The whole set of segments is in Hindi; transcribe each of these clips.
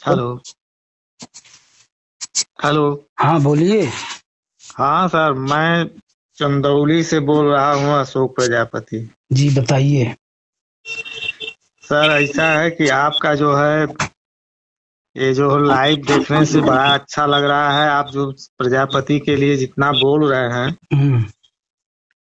हेलो। हेलो। हाँ बोलिए। हाँ सर, मैं चंदौली से बोल रहा हूँ, अशोक प्रजापति। जी बताइए। सर ऐसा है कि आपका जो है ये जो लाइव देखने से बड़ा अच्छा लग रहा है। आप जो प्रजापति के लिए जितना बोल रहे हैं हम्म।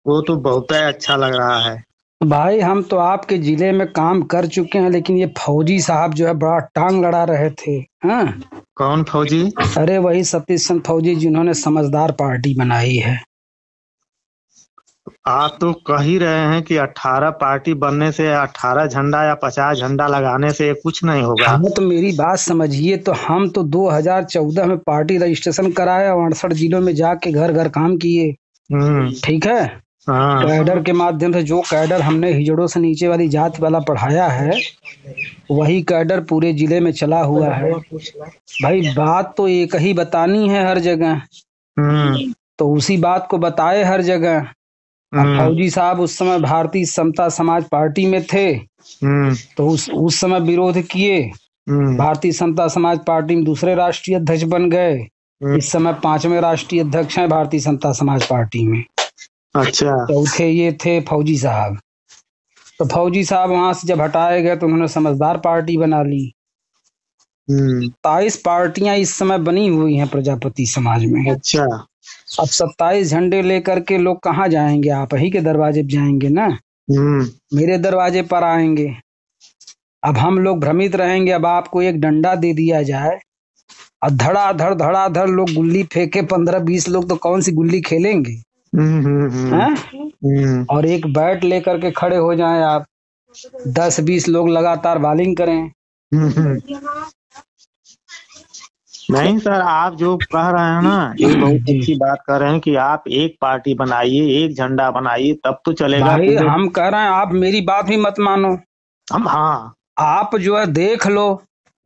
वो तो बहुत ही अच्छा लग रहा है। भाई हम तो आपके जिले में काम कर चुके हैं, लेकिन ये फौजी साहब जो है बड़ा टांग लड़ा रहे थे। हाँ। कौन फौजी? अरे वही सतीश चंद्र फौजी जिन्होंने समझदार पार्टी बनाई है। आप तो कह ही रहे हैं कि 18 पार्टी बनने से, 18 झंडा या 50 झंडा लगाने से कुछ नहीं होगा। हाँ तो मेरी बात समझिए, तो हम तो 2014 में पार्टी रजिस्ट्रेशन कराए और 68 जिलों में जाके घर घर काम किए। हम्म। ठीक है। हाँ। कैडर के माध्यम से जो कैडर हमने हिजड़ों से नीचे वाली जात वाला पढ़ाया है, वही कैडर पूरे जिले में चला हुआ है। भाई बात तो एक ही बतानी है हर जगह, हम्म। तो उसी बात को बताए हर जगह। अब हम्म। फौजी साहब उस समय भारतीय समता समाज पार्टी में थे, हम्म। तो उस समय विरोध किए। हम्म। भारतीय समता समाज पार्टी में दूसरे राष्ट्रीय अध्यक्ष बन गए। हम्म। इस समय 5वें राष्ट्रीय अध्यक्ष हैं भारतीय समता समाज पार्टी में। अच्छा। चौथे ये थे फौजी साहब। तो फौजी साहब वहां से जब हटाए गए तो उन्होंने समझदार पार्टी बना ली। हम्म। 27 पार्टियां इस समय बनी हुई हैं प्रजापति समाज में। अच्छा। अब 27 झंडे लेकर के लोग कहाँ जाएंगे? आप ही के दरवाजे पे जाएंगे ना, हम्म। मेरे दरवाजे पर आएंगे। अब हम लोग भ्रमित रहेंगे। अब आपको एक डंडा दे दिया जाए और धड़ाधड़ लोग गुल्ली फेंके, 15-20 लोग तो कौन सी गुल्ली खेलेंगे? हम्म। हम्म। हैं? हम्म। और एक बैट लेकर के खड़े हो जाएं आप, 10-20 लोग लगातार बॉलिंग करें। हम्म। नहीं सर, आप जो कह रहे हैं ना ये बहुत जी अच्छी बात कर रहे हैं कि आप एक पार्टी बनाइए, एक झंडा बनाइए, तब तो चलेगा भाई, पूरे। हम कह रहे हैं आप मेरी बात भी मत मानो। हम, हाँ। आप जो है देख लो,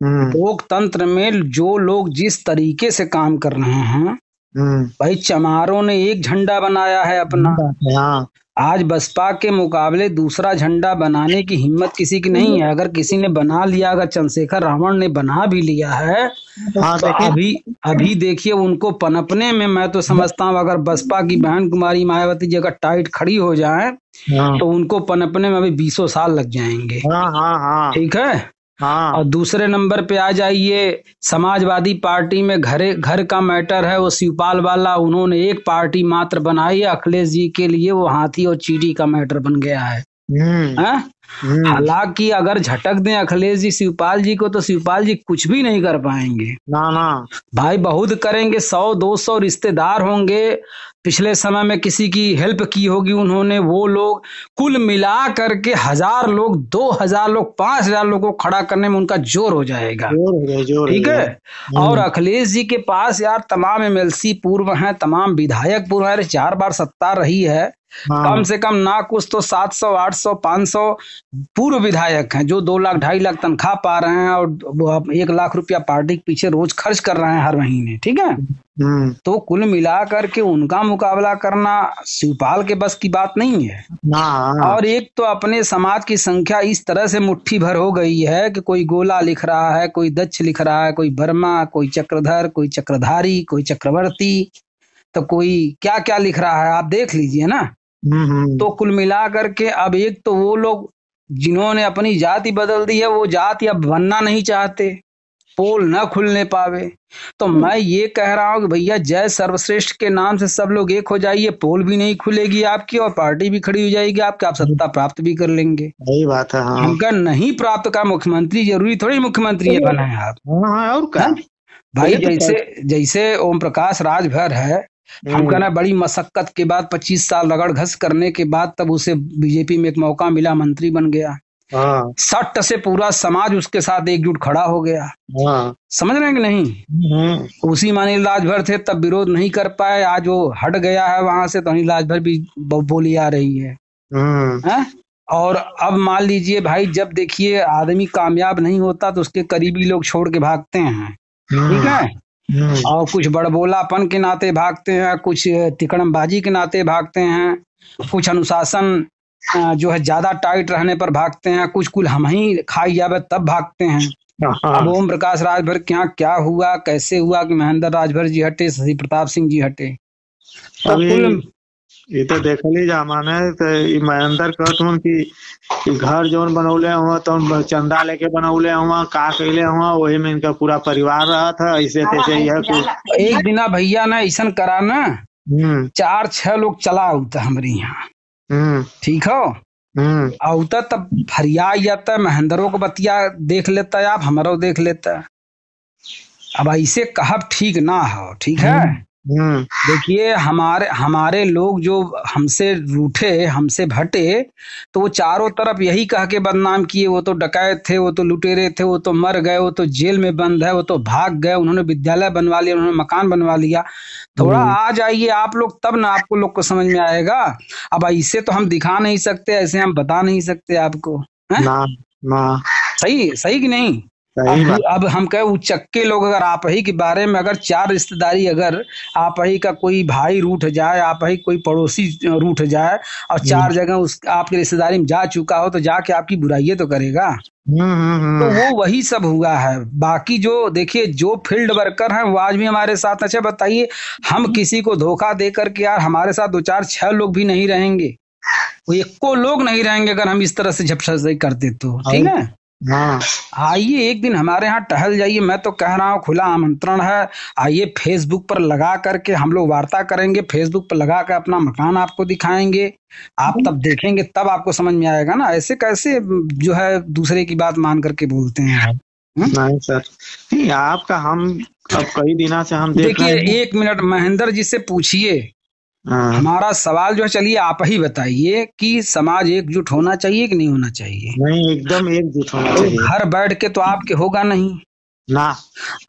हम्म। लोकतंत्र में जो लोग जिस तरीके से काम कर रहे हैं। हम्म। भाई चमारों ने एक झंडा बनाया है अपना। बात है, हाँ। आज बसपा के मुकाबले दूसरा झंडा बनाने की हिम्मत किसी की नहीं है। अगर किसी ने बना लिया, अगर चंद्रशेखर रावण ने बना भी लिया है, हाँ तो देखिए। अभी अभी देखिए उनको पनपने में। मैं तो समझता हूँ अगर बसपा की बहन कुमारी मायावती जी अगर टाइट खड़ी हो जाए, हाँ तो उनको पनपने में अभी 20 साल लग जाएंगे। हाँ हाँ हाँ ठीक है। और हाँ। दूसरे नंबर पे आ जाइए, समाजवादी पार्टी में घरे घर का मैटर है, वो शिवपाल वाला उन्होंने एक पार्टी मात्र बनाई है अखिलेश जी के लिए, वो हाथी और चींटी का मैटर बन गया है। हम्म। हैं? हम्म। हालांकि अगर झटक दें अखिलेश जी शिवपाल जी को, तो शिवपाल जी कुछ भी नहीं कर पाएंगे। ना ना। भाई बहुत करेंगे, 100-200 रिश्तेदार होंगे, पिछले समय में किसी की हेल्प की होगी उन्होंने, वो लोग कुल मिला करके 1000 लोग, 2000 लोग, 5000 लोगों को खड़ा करने में उनका जोर हो जाएगा। जोर हो गया, जोर हो ठीक गया। है। और अखिलेश जी के पास यार तमाम एमएलसी पूर्व हैं, तमाम विधायक पूर्व हैं, 4 बार सत्ता रही है। कम हाँ। से कम ना कुछ तो 700, 800, 500 पूर्व विधायक हैं जो 2 लाख 2.5 लाख तनख्वाह पा रहे हैं, और वो अब 1 लाख रुपया पार्टी के पीछे रोज खर्च कर रहे हैं हर महीने। ठीक है। हम्म। तो कुल मिला करके उनका मुकाबला करना शिवपाल के बस की बात नहीं है। ना। हाँ। और एक तो अपने समाज की संख्या इस तरह से मुट्ठी भर हो गई है कि कोई गोला लिख रहा है, कोई दक्ष लिख रहा है, कोई वर्मा, कोई चक्रधर, कोई चक्रधारी, कोई चक्रवर्ती, तो कोई क्या क्या लिख रहा है, आप देख लीजिए ना। हम्म। तो कुल मिला करके अब एक तो वो लोग जिन्होंने अपनी जाति बदल दी है, वो जाति अब बनना नहीं चाहते, पोल न खुलने पावे। तो मैं ये कह रहा हूँ कि भैया जय सर्वश्रेष्ठ के नाम से सब लोग एक हो जाइए, पोल भी नहीं खुलेगी आपकी और पार्टी भी खड़ी हो जाएगी आपकी, आप सत्ता प्राप्त भी कर लेंगे। सही बात है, हाँ। हमका नहीं प्राप्त का मुख्यमंत्री जरूरी थोड़ी मुख्यमंत्री बना है आप। हाँ हाँ, और क्या। हैं? भाई ये तो जैसे जैसे ओम प्रकाश राजभर है, हम कहना बड़ी मशक्कत के बाद 25 साल रगड़ घस करने के बाद तब उसे बीजेपी में एक मौका मिला, मंत्री बन गया। हाँ 60 से पूरा समाज उसके साथ एकजुट खड़ा हो गया। हाँ। समझ रहे हैं कि नहीं? उसी में अनिल राजभर थे, तब विरोध नहीं कर पाए, आज वो हट गया है वहां से, तो अनिल राजभर भी बोली आ रही है। हम्म। हैं? और अब मान लीजिए भाई, जब देखिए आदमी कामयाब नहीं होता तो उसके करीबी लोग छोड़ के भागते हैं। ठीक है। और कुछ बड़बोलापन के नाते भागते हैं, कुछ तिकड़मबाजी के नाते भागते हैं, कुछ अनुशासन जो है ज्यादा टाइट रहने पर भागते हैं, कुछ कुल हम ही खाई जावे तब भागते हैं। अब हाँ। ओम प्रकाश राजभर के यहाँ क्या हुआ, कैसे हुआ कि महेंद्र राजभर जी हटे, शशि प्रताप सिंह जी हटे, तो अभी कुल ये तो देखली जमाना है तो ई महेंद्र कहत हूँ कि ई घर जौन बनौले हुआ तो चंदा लेके बनौले हुआ का कैले हुआ वही में इनका पूरा परिवार रहा था ऐसे तैसे यह कुछ। एक दिना भैया ना ऐसा करा ना, हम्म 4-6 लोग चला उता हमारे यहाँ, हम्म ठीक हो, हम्म औता तब फरिया जाता, महेंद्रों को बतिया देख लेता, आप हमारो देख लेता। अब ऐसे कहब ठीक ना हो, ठीक है। हम्म देखिए हमारे हमारे लोग जो हमसे रूठे, हमसे भटे, तो वो चारों तरफ यही कह के बदनाम किए, वो तो डकैत थे, वो तो लुटेरे थे, वो तो मर गए, वो तो जेल में बंद है, वो तो भाग गए, उन्होंने विद्यालय बनवा लिया, उन्होंने मकान बनवा लिया। थोड़ा हम्म। आ जाइए आप लोग, तब ना आपको लोग को समझ में आएगा। अब ऐसे तो हम दिखा नहीं सकते, ऐसे हम बता नहीं सकते आपको, हैं? ना ना सही सही कि नहीं। सही बात। अब हम कहे उचक्के लोग, अगर आप ही के बारे में अगर 4 रिश्तेदारी, अगर आप ही का कोई भाई रूठ जाए, आप ही कोई पड़ोसी रूठ जाए, और 4 जगह उस आपकी रिश्तेदारी में जा चुका हो, तो जाके आपकी बुराइयां तो करेगा। तो हम्म। वो वही सब हुआ है। बाकी जो देखिए जो फील्ड वर्कर हैं वो आज भी हमारे साथ। अच्छा बताइए, हम किसी को धोखा दे करके यार हमारे साथ 2-4-6 लोग भी नहीं रहेंगे, वो एको लोग नहीं रहेंगे अगर हम इस तरह से झपशा करते तो, ठीक है। हाँ आइए एक दिन हमारे यहाँ टहल जाइए, मैं तो कह रहा हूँ खुला आमंत्रण है। आइए फेसबुक पर लगा करके हम लोग वार्ता करेंगे, फेसबुक पर लगा कर अपना मकान आपको दिखाएंगे, आप तब देखेंगे, तब आपको समझ में आएगा ना। ऐसे कैसे जो है दूसरे की बात मान करके बोलते हैं आप। नहीं सर, नहीं आपका हम अब कई दिनों से हम देख रहे देखिए हैं। 1 मिनट महेंद्र जी से पूछिए, हाँ, हमारा सवाल जो है, चलिए आप ही बताइए कि समाज एकजुट होना चाहिए कि नहीं होना चाहिए। नहीं एकदम एकजुट होना तो चाहिए। घर बैठ के तो आपके होगा नहीं। ना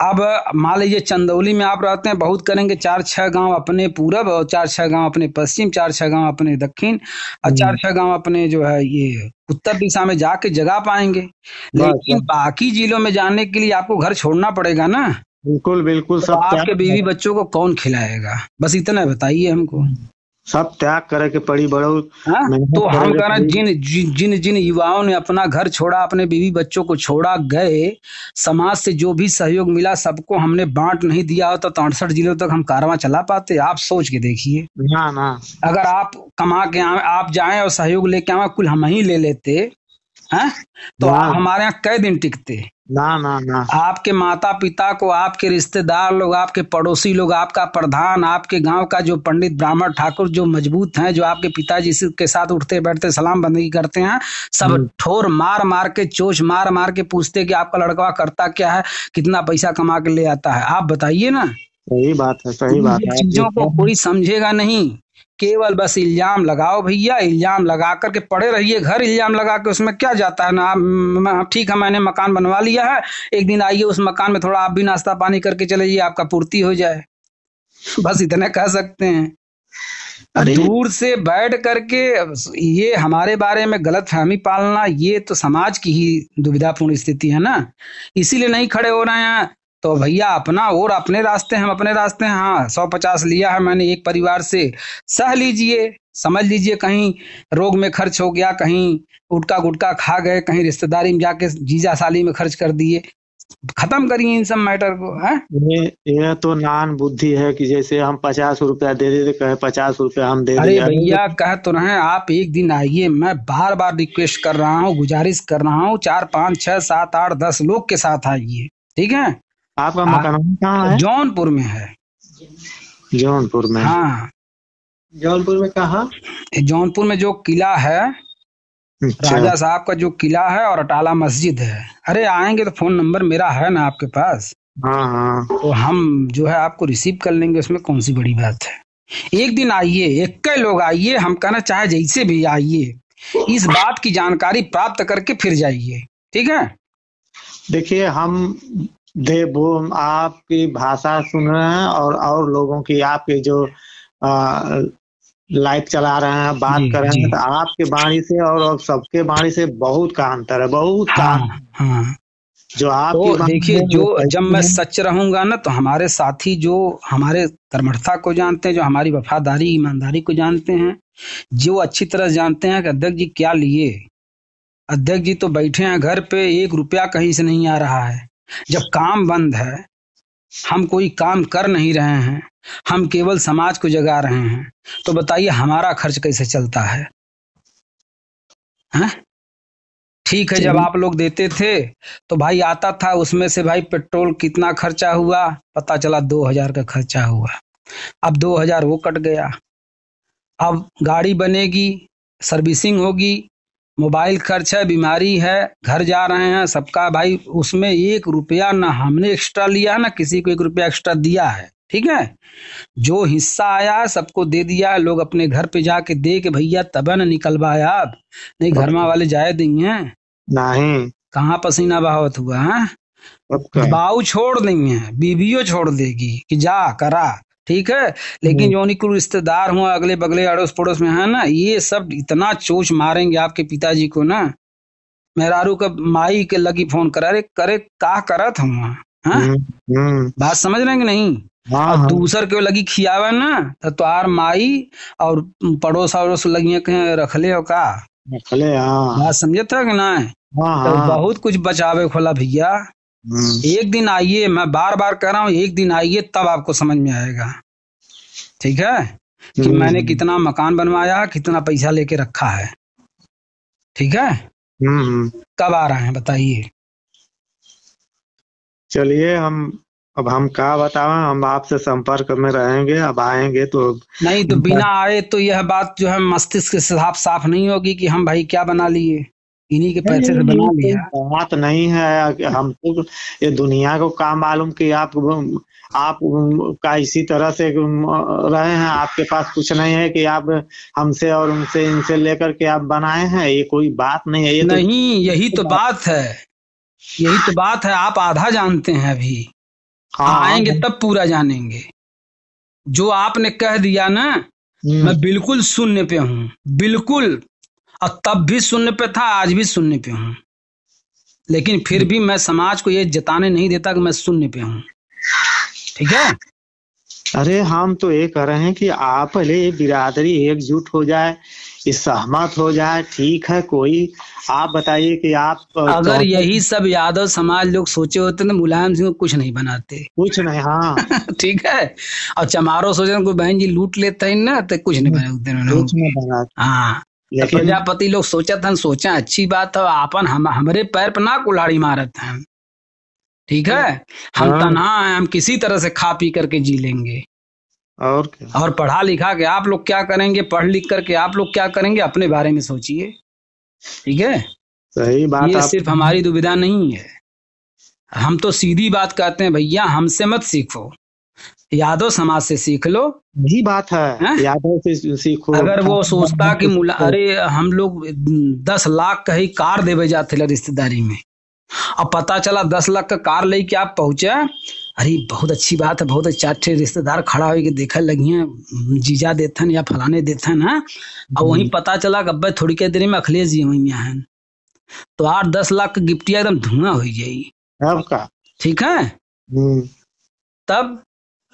अब मान लीजिए चंदौली में आप रहते हैं, बहुत करेंगे 4-6 गांव अपने पूरब, और 4-6 गांव अपने पश्चिम, 4-6 गांव अपने दक्षिण, और 4-6 गांव अपने जो है ये उत्तर दिशा में जाके जगा पाएंगे। बस लेकिन बस, बाकी जिलों में जाने के लिए आपको घर छोड़ना पड़ेगा ना। बिल्कुल बिल्कुल तो सब आपके त्याग, बीवी बच्चों को कौन खिलाएगा, बस इतना बताइए हमको। सब त्याग करे के पड़ी, बड़ो हाँ, मेहनत तो करे हम के कह रहे हैं पड़ी। जिन युवाओं ने अपना घर छोड़ा, अपने बीवी बच्चों को छोड़ा, गए, समाज से जो भी सहयोग मिला सबको हमने बांट नहीं दिया होता तो 68 जिलों तक हम कारवां चला पाते। आप सोच के देखिए, ना ना अगर आप कमा के आप जाएं और सहयोग लेके आए, कुल हम ही ले लेते हैं, तो ना आप हमारे यहाँ कै दिन टिकते। ना ना ना। आपके माता पिता को, आपके रिश्तेदार लोग, आपके पड़ोसी लोग, आपका प्रधान, आपके गांव का जो पंडित ब्राह्मण ठाकुर जो मजबूत हैं, जो आपके पिताजी के साथ उठते बैठते सलाम बंदगी करते हैं, सब ठोर मार मार के, चोच मार मार के पूछते कि आपका लड़का करता क्या है, कितना पैसा कमा के ले आता है, आप बताइए ना। सही बात है, सही बात इन है आप जो चीजों को कोई समझेगा नहीं, केवल बस इल्जाम लगाओ भैया, इल्जाम लगा करके पड़े रहिए घर, इल्जाम लगा के उसमें क्या जाता है ना। ठीक है मैंने मकान बनवा लिया है, एक दिन आइए उस मकान में थोड़ा आप भी नाश्ता पानी करके चले जाइए, आपका पूर्ति हो जाए, बस इतना कह सकते हैं। अब अरे दूर से बैठ करके ये हमारे बारे में गलत फहमी पालना, ये तो समाज की ही दुविधापूर्ण स्थिति है ना, इसीलिए नहीं खड़े हो रहे हैं। तो भैया अपना और अपने रास्ते, हम अपने रास्ते हैं। हाँ 150 लिया है मैंने एक परिवार से, सह लीजिए, समझ लीजिए कहीं रोग में खर्च हो गया, कहीं उटका गुटका खा गए, कहीं रिश्तेदारी में जाके जीजा साली में खर्च कर दिए, खत्म करिए इन सब मैटर को, है। ये तो नान बुद्धि है कि जैसे हम 50 रुपया दे देते, कहे 50 रुपया हम दे अरे दिए। भैया कह तो रहे हैं, आप एक दिन आइए, मैं बार बार रिक्वेस्ट कर रहा हूँ, गुजारिश कर रहा हूँ, 4-5-6-7-8-10 लोग के साथ आइए, ठीक है। आपका आ- मकान कहाँ है? जौनपुर में है। जौनपुर में? हाँ, जौनपुर में कहाँ? जौनपुर में जो किला है, अच्छा। राजा साहब का जो किला है, और अटाला मस्जिद है। अरे आएंगे तो फोन नंबर मेरा है ना आपके पास, हाँ हाँ तो हम जो है आपको रिसीव कर लेंगे, उसमें कौन सी बड़ी बात है। एक दिन आइए, एक लोग आइए, हम कहना चाहे जैसे भी आइए, इस बात की जानकारी प्राप्त करके फिर जाइए, ठीक है। देखिए हम वो आपकी भाषा सुन रहे हैं और लोगों की, आपके जो लाइव चला रहे हैं, बात जी कर रहे जी। हैं, तो आपके वाणी से और सबके वाणी से बहुत का अंतर है, बहुत का हाँ अंतर। हाँ। जो आपकी तो वाणी देखिए, है जो वो जब कैसी मैं है? सच रहूंगा ना, तो हमारे साथी जो हमारे कर्मठता को जानते हैं, जो हमारी वफादारी ईमानदारी को जानते हैं, जो अच्छी तरह जानते हैं कि अध्यक्ष जी क्या लिए, अध्यक्ष जी तो बैठे हैं घर पे, 1 रुपया कहीं से नहीं आ रहा है, जब काम बंद है, हम कोई काम कर नहीं रहे हैं, हम केवल समाज को जगा रहे हैं, तो बताइए हमारा खर्च कैसे चलता है? हैं? ठीक है, जब आप लोग देते थे तो भाई आता था, उसमें से भाई पेट्रोल कितना खर्चा हुआ, पता चला 2000 का खर्चा हुआ। अब 2000 वो कट गया। अब गाड़ी बनेगी, सर्विसिंग होगी, मोबाइल खर्च है, बीमारी है, घर जा रहे हैं, सबका भाई उसमें 1 रुपया ना हमने एक्स्ट्रा लिया है, ना किसी को 1 रुपया एक्स्ट्रा दिया है। ठीक है, जो हिस्सा आया है सबको दे दिया है। लोग अपने घर पे जाके दे के भैया तब न निकलवाया, अब नहीं घर में वाले जाए देंगे नहीं, कहाँ पसीना बहावत हुआ है। बाऊ छोड़ देंगे, बीवियों छोड़ देगी कि जा करा, ठीक है। लेकिन जो निकुल रिश्तेदार हुआ अगले बगले अड़ोस पड़ोस में है ना, ये सब इतना चोच मारेंगे आपके पिताजी को ना। मेहरारू का माई के लगी फोन करा, अरे करे का करत हुआ, बात समझ रहे कि नहीं। और दूसर के लगी खियावे ना तो तुहार माई और पड़ोस अड़ोस लगी रखले हो का, बात समझे था कि ना। तो बहुत कुछ बचावे खोला भैया। एक दिन आइए, मैं बार बार कह रहा हूँ, एक दिन आइए तब आपको समझ में आएगा, ठीक है, कि मैंने कितना मकान बनवाया, कितना पैसा लेके रखा है, ठीक है। कब आ रहे हैं बताइए? चलिए, अब हम क्या बतावें, हम आपसे संपर्क में रहेंगे। अब आएंगे तो नहीं, तो बिना आए तो यह बात जो है मस्तिष्क के साफ नहीं होगी कि हम भाई क्या बना लिए, इन्हीं के पैसे से बना लिया। बात नहीं है, हम तो ये दुनिया को काम मालूम कि आप का इसी तरह से रहे हैं, आपके पास कुछ नहीं है कि आप हमसे और उनसे इनसे लेकर के आप बनाए हैं, ये कोई बात नहीं है। ये नहीं, यही तो बात है, यही तो बात है। आप आधा जानते हैं अभी, आएंगे तब पूरा जानेंगे। जो आपने कह दिया ना, मैं बिल्कुल शून्य पे हूँ, बिल्कुल, और तब भी शून्य पे था, आज भी शून्य पे हूँ, लेकिन फिर भी मैं समाज को ये जताने नहीं देता कि मैं शून्य पे हूँ, ठीक है। अरे हम तो ये कह रहे हैं कि आप पहले ये बिरादरी एकजुट हो जाए, सहमत हो जाए, ठीक है। कोई आप बताइए कि आप अगर यही सब यादव समाज लोग सोचे होते ना, मुलायम सिंह को कुछ नहीं बनाते, कुछ नहीं। हाँ ठीक है। और चमारो सोचे कोई बहन जी लूट लेते हैं ना, तो कुछ नहीं बना। हाँ, लेकिन प्रजापति लोग सोचा अच्छी बात है, आपन हमारे पैर पर ना कुल्हाड़ी मारत हैं, ठीक है। हम तनहा हैं, हम किसी तरह से खा पी करके जी लेंगे। और क्या? और पढ़ा लिखा के आप लोग क्या करेंगे, पढ़ लिख करके आप लोग क्या करेंगे, अपने बारे में सोचिए, ठीक है। सही बात। ये सिर्फ हमारी दुविधा नहीं है, हम तो सीधी बात कहते हैं भैया, हमसे मत सीखो, यादव समाज से सीख लो। यही बात है, यादव से सीखो। अगर वो सोचता कि अरे हम लोग 10 लाख का ही कार देवे जाते रिश्तेदारी में, अब पता चला 10 लाख का कार लेके आप पहुंचे, अरे बहुत अच्छी बात है, बहुत अच्छे रिश्तेदार खड़ा हो के देखे लगी हैं, जीजा देथन या फलाने देथन है, और वहीं पता चला कि थोड़ी के देर में अखिलेश जी वही हैं, तो 8-10 लाख का गिफ्टिया एकदम धुआं हो जाएगी आपका, ठीक है। तब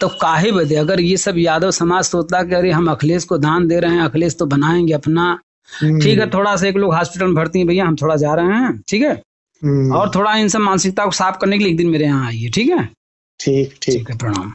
तो काहे बदे, अगर ये सब यादव समाज सोचता कि अरे हम अखिलेश को दान दे रहे हैं, अखिलेश तो बनाएंगे अपना, ठीक है। थोड़ा सा एक लोग हॉस्पिटल में भर्ती हैं, भैया हम थोड़ा जा रहे हैं, ठीक है, और थोड़ा इन सब मानसिकता को साफ करने के लिए एक दिन मेरे यहाँ आइए, ठीक है। ठीक है, प्रणाम।